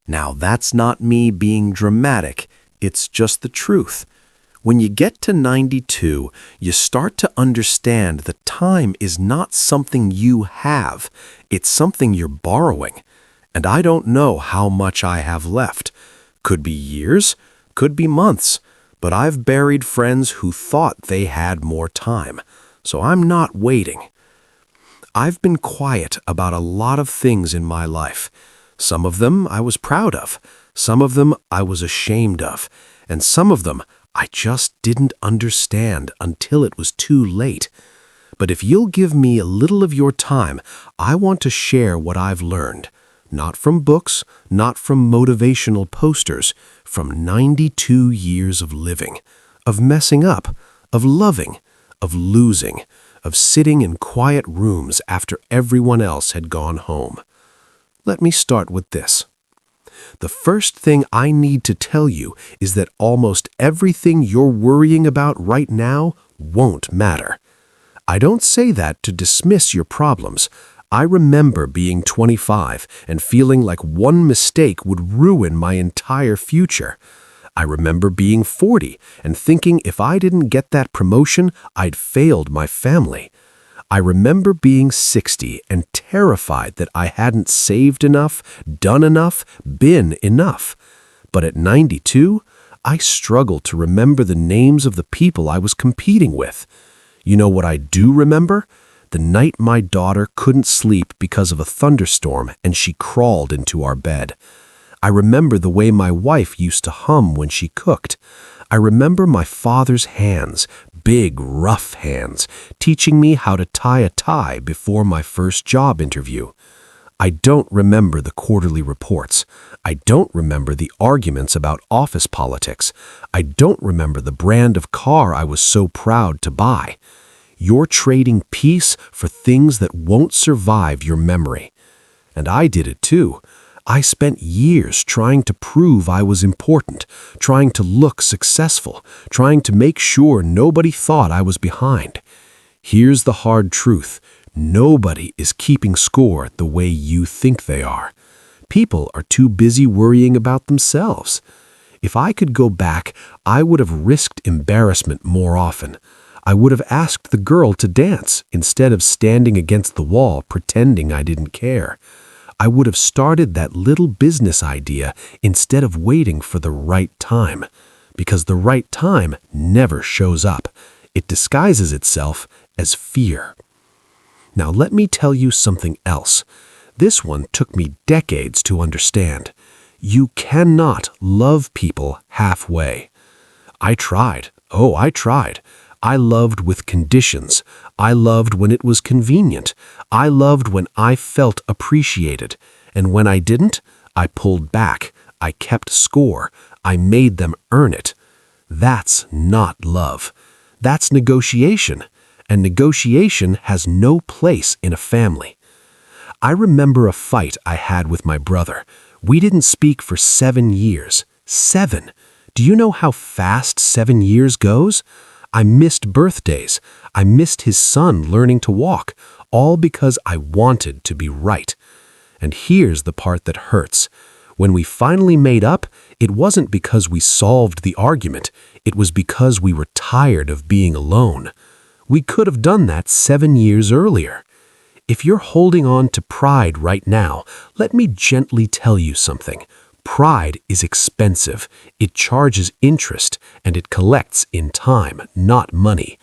Now, that's not me being dramatic, it's just the truth. When you get to 92, you start to understand that time is not something you have, it's something you're borrowing. And I don't know how much I have left. Could be years, could be months, but I've buried friends who thought they had more time, so I'm not waiting. I've been quiet about a lot of things in my life. Some of them I was proud of, some of them I was ashamed of, and some of them I just didn't understand until it was too late. But if you'll give me a little of your time, I want to share what I've learned. Not from books, not from motivational posters, from 92 years of living, of messing up, of loving, of losing, of sitting in quiet rooms after everyone else had gone home. Let me start with this. The first thing I need to tell you is that almost everything you're worrying about right now won't matter. I don't say that to dismiss your problems. I remember being 25 and feeling like one mistake would ruin my entire future. I remember being 40 and thinking if I didn't get that promotion, I'd failed my family. I remember being 60 and terrified that I hadn't saved enough, done enough, been enough. But at 92, I struggled to remember the names of the people I was competing with. You know what I do remember? The night my daughter couldn't sleep because of a thunderstorm and she crawled into our bed. I remember the way my wife used to hum when she cooked. I remember my father's hands, big, rough hands, teaching me how to tie a tie before my first job interview. I don't remember the quarterly reports. I don't remember the arguments about office politics. I don't remember the brand of car I was so proud to buy. You're trading peace for things that won't survive your memory. And I did it too. I spent years trying to prove I was important, trying to look successful, trying to make sure nobody thought I was behind. Here's the hard truth. Nobody is keeping score the way you think they are. People are too busy worrying about themselves. If I could go back, I would have risked embarrassment more often. I would have asked the girl to dance instead of standing against the wall pretending I didn't care. I would have started that little business idea instead of waiting for the right time. Because the right time never shows up. It disguises itself as fear. Now let me tell you something else. This one took me decades to understand. You cannot love people halfway. I tried. Oh, I tried. I loved with conditions. I loved when it was convenient. I loved when I felt appreciated. And when I didn't, I pulled back. I kept score. I made them earn it. That's not love. That's negotiation. And negotiation has no place in a family. I remember a fight I had with my brother. We didn't speak for 7 years. 7. Do you know how fast 7 years goes? I missed birthdays. I missed his son learning to walk, all because I wanted to be right. And here's the part that hurts. When we finally made up, it wasn't because we solved the argument. It was because we were tired of being alone. We could have done that 7 years earlier. If you're holding on to pride right now, let me gently tell you something. Pride is expensive. It charges interest, and it collects in time, not money.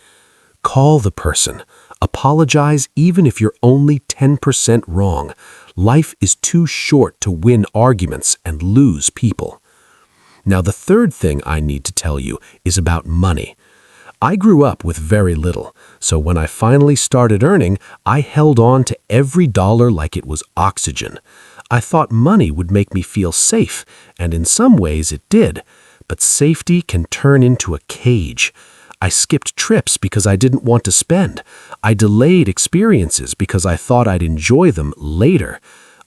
Call the person. Apologize even if you're only 10% wrong. Life is too short to win arguments and lose people. Now, the third thing I need to tell you is about money. I grew up with very little, so when I finally started earning, I held on to every dollar like it was oxygen. I thought money would make me feel safe, and in some ways it did, but safety can turn into a cage. I skipped trips because I didn't want to spend. I delayed experiences because I thought I'd enjoy them later.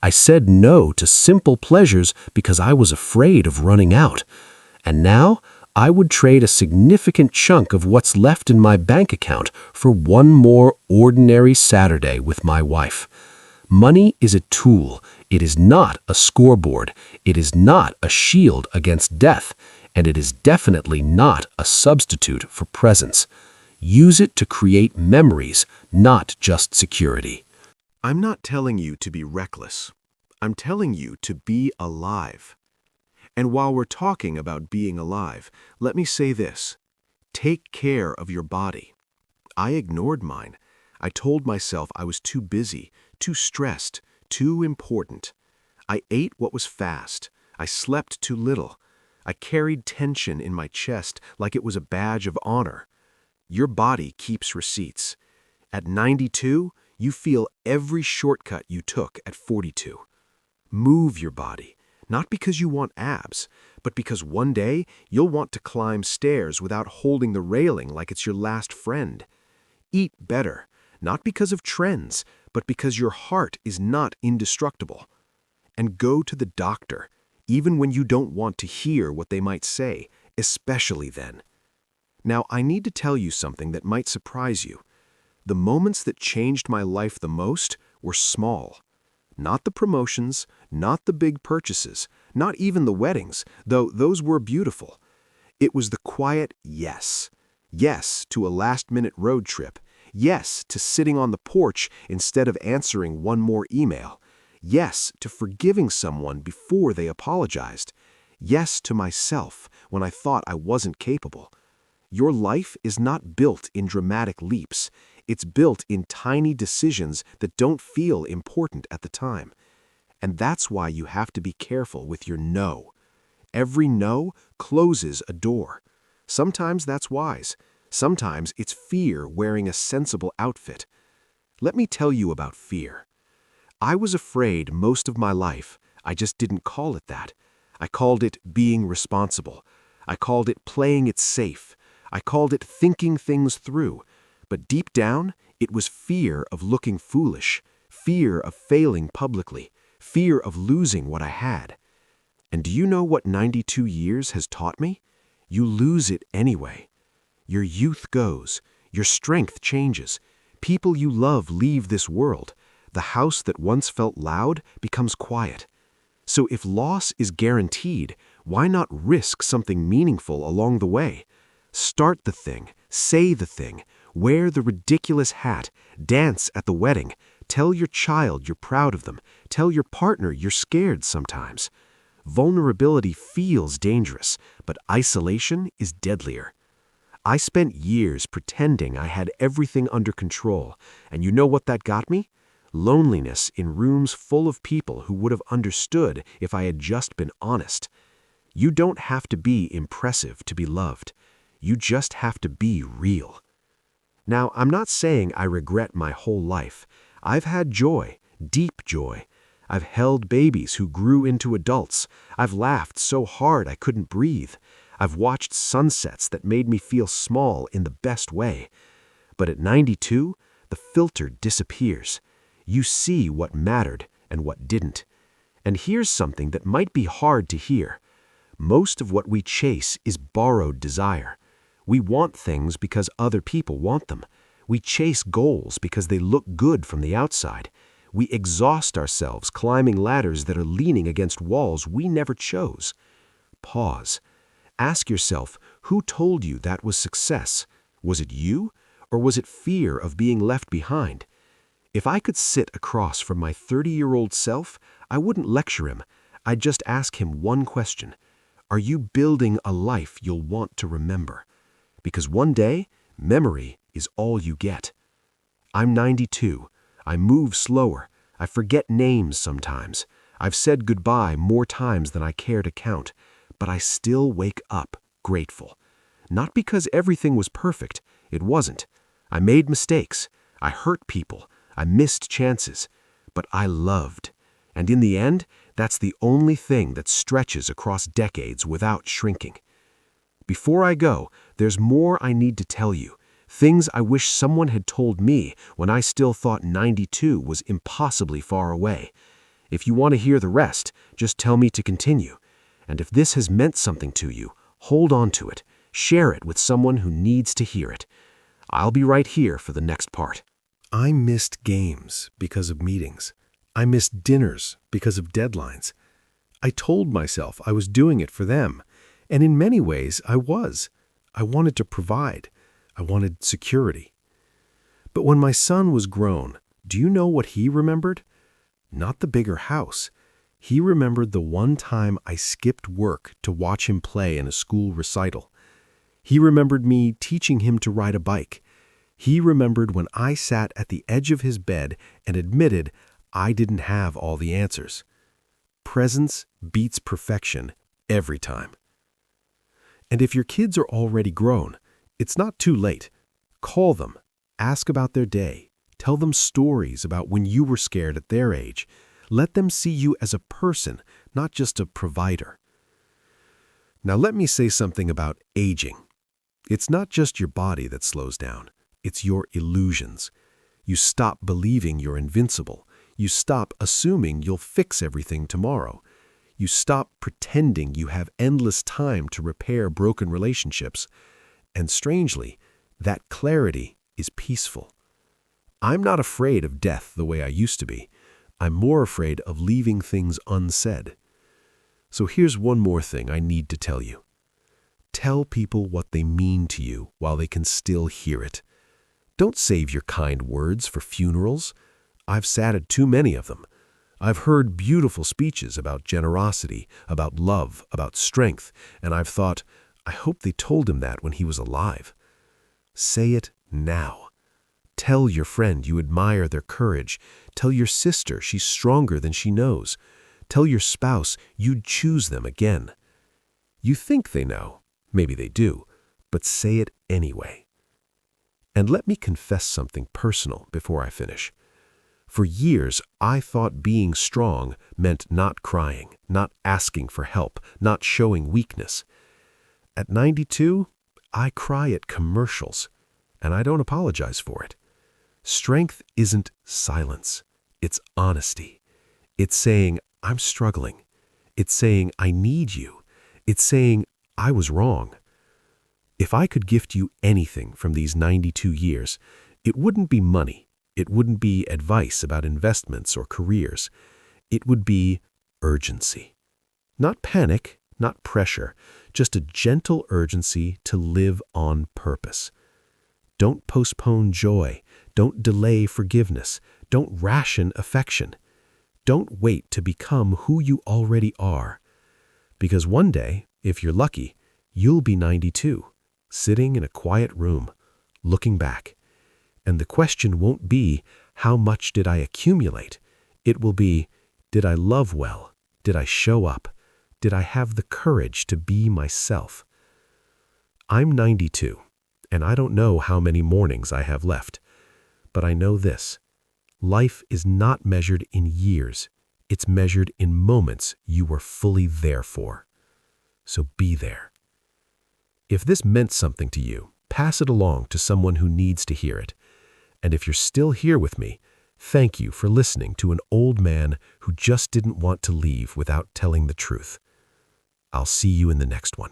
I said no to simple pleasures because I was afraid of running out. And now, I would trade a significant chunk of what's left in my bank account for one more ordinary Saturday with my wife. Money is a tool. It is not a scoreboard. It is not a shield against death. And it is definitely not a substitute for presence. Use it to create memories, not just security. I'm not telling you to be reckless. I'm telling you to be alive. And while we're talking about being alive, let me say this. Take care of your body. I ignored mine. I told myself I was too busy, too stressed, too important. I ate what was fast. I slept too little. I carried tension in my chest like it was a badge of honor. Your body keeps receipts. At 92, you feel every shortcut you took at 42. Move your body, not because you want abs, but because one day you'll want to climb stairs without holding the railing like it's your last friend. Eat better, not because of trends, but because your heart is not indestructible. And go to the doctor, even when you don't want to hear what they might say, especially then. Now, I need to tell you something that might surprise you. The moments that changed my life the most were small. Not the promotions, not the big purchases, not even the weddings, though those were beautiful. It was the quiet yes. Yes to a last-minute road trip. Yes to sitting on the porch instead of answering one more email. Yes to forgiving someone before they apologized. Yes to myself when I thought I wasn't capable. Your life is not built in dramatic leaps. It's built in tiny decisions that don't feel important at the time. And that's why you have to be careful with your no. Every no closes a door. Sometimes that's wise. Sometimes it's fear wearing a sensible outfit. Let me tell you about fear. I was afraid most of my life. I just didn't call it that. I called it being responsible. I called it playing it safe. I called it thinking things through. But deep down, it was fear of looking foolish, fear of failing publicly, fear of losing what I had. And do you know what 92 years has taught me? You lose it anyway. Your youth goes. Your strength changes. People you love leave this world. The house that once felt loud becomes quiet. So if loss is guaranteed, why not risk something meaningful along the way? Start the thing, say the thing, wear the ridiculous hat, dance at the wedding, tell your child you're proud of them, tell your partner you're scared sometimes. Vulnerability feels dangerous, but isolation is deadlier. I spent years pretending I had everything under control, and you know what that got me? Loneliness in rooms full of people who would have understood if I had just been honest. You don't have to be impressive to be loved. You just have to be real. Now, I'm not saying I regret my whole life. I've had joy, deep joy. I've held babies who grew into adults. I've laughed so hard I couldn't breathe. I've watched sunsets that made me feel small in the best way. But at 92, the filter disappears. You see what mattered and what didn't. And here's something that might be hard to hear. Most of what we chase is borrowed desire. We want things because other people want them. We chase goals because they look good from the outside. We exhaust ourselves climbing ladders that are leaning against walls we never chose. Pause. Ask yourself, who told you that was success? Was it you, or was it fear of being left behind? If I could sit across from my 30-year-old self, I wouldn't lecture him. I'd just ask him one question. Are you building a life you'll want to remember? Because one day, memory is all you get. I'm 92. I move slower. I forget names sometimes. I've said goodbye more times than I care to count. But I still wake up grateful. Not because everything was perfect. It wasn't. I made mistakes. I hurt people. I missed chances. But I loved. And in the end, that's the only thing that stretches across decades without shrinking. Before I go, there's more I need to tell you. Things I wish someone had told me when I still thought 92 was impossibly far away. If you want to hear the rest, just tell me to continue. And if this has meant something to you, hold on to it. Share it with someone who needs to hear it. I'll be right here for the next part. I missed games because of meetings. I missed dinners because of deadlines. I told myself I was doing it for them, and in many ways I was. I wanted to provide. I wanted security. But when my son was grown, do you know what he remembered? Not the bigger house. He remembered the one time I skipped work to watch him play in a school recital. He remembered me teaching him to ride a bike. He remembered when I sat at the edge of his bed and admitted I didn't have all the answers. Presence beats perfection every time. And if your kids are already grown, it's not too late. Call them, ask about their day, tell them stories about when you were scared at their age. Let them see you as a person, not just a provider. Now let me say something about aging. It's not just your body that slows down. It's your illusions. You stop believing you're invincible. You stop assuming you'll fix everything tomorrow. You stop pretending you have endless time to repair broken relationships. And strangely, that clarity is peaceful. I'm not afraid of death the way I used to be. I'm more afraid of leaving things unsaid. So here's one more thing I need to tell you. Tell people what they mean to you while they can still hear it. Don't save your kind words for funerals. I've sat at too many of them. I've heard beautiful speeches about generosity, about love, about strength, and I've thought, I hope they told him that when he was alive. Say it now. Tell your friend you admire their courage. Tell your sister she's stronger than she knows. Tell your spouse you'd choose them again. You think they know. Maybe they do. But say it anyway. And let me confess something personal before I finish. For years, I thought being strong meant not crying, not asking for help, not showing weakness. At 92, I cry at commercials, and I don't apologize for it. Strength isn't silence. It's honesty. It's saying, I'm struggling. It's saying, I need you. It's saying, I was wrong. If I could gift you anything from these 92 years, it wouldn't be money. It wouldn't be advice about investments or careers. It would be urgency. Not panic, not pressure, just a gentle urgency to live on purpose. Don't postpone joy. Don't delay forgiveness. Don't ration affection. Don't wait to become who you already are. Because one day, if you're lucky, you'll be 92, sitting in a quiet room, looking back. And the question won't be, how much did I accumulate? It will be, did I love well? Did I show up? Did I have the courage to be myself? I'm 92, and I don't know how many mornings I have left. But I know this. Life is not measured in years. It's measured in moments you were fully there for. So be there. If this meant something to you, pass it along to someone who needs to hear it. And if you're still here with me, thank you for listening to an old man who just didn't want to leave without telling the truth. I'll see you in the next one.